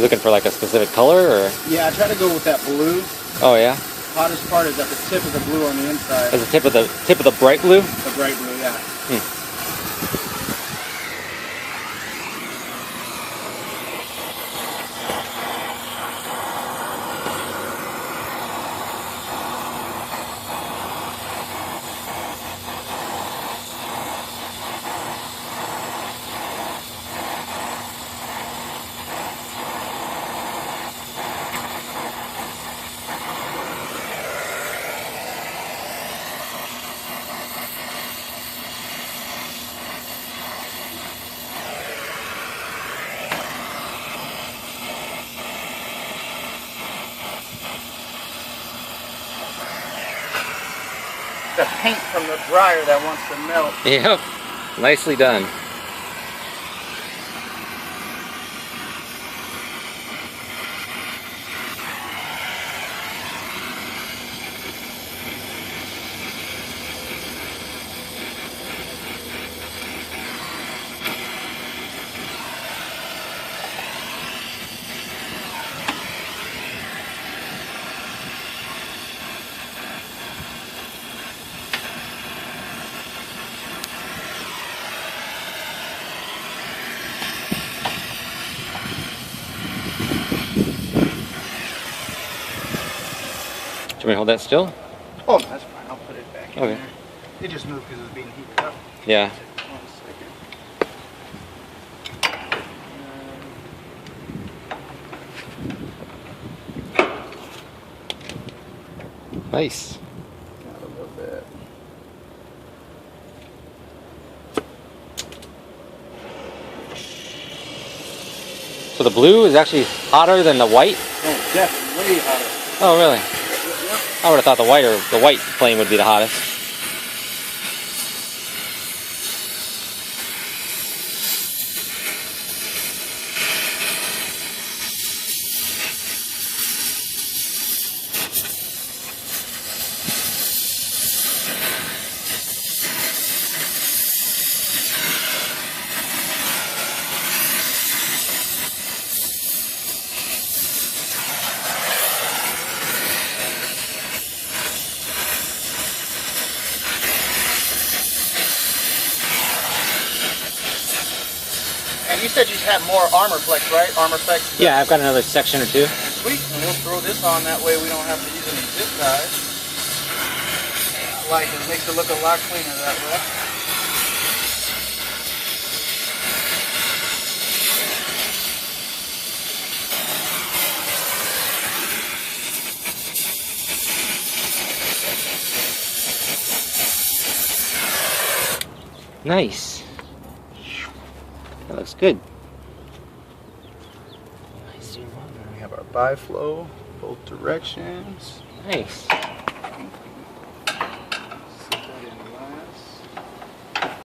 You looking for like a specific color, or? Yeah, I try to go with that blue. Oh yeah. Hottest part is at the tip of the blue on the inside. Is the tip of the bright blue? The bright blue, yeah. The paint from the dryer that wants to melt. Yep. Nicely done. Do you want me to hold that still? Oh, that's fine. I'll put it back in Okay. there. It just moved because it was being heated up. Yeah. 1 second. Nice. Got a little bit. So the blue is actually hotter than the white? Oh, definitely way hotter. Oh really? Yep. I would have thought the white flame would be the hottest. And you said you had more armor flex, right? Armor flex. Yeah, I've got another section or two. Sweet. And we'll throw this on that way we don't have to use any zip ties. I like it. Makes it look a lot cleaner that way. Nice. That looks good. Nice. We have our biflow, both directions. Nice.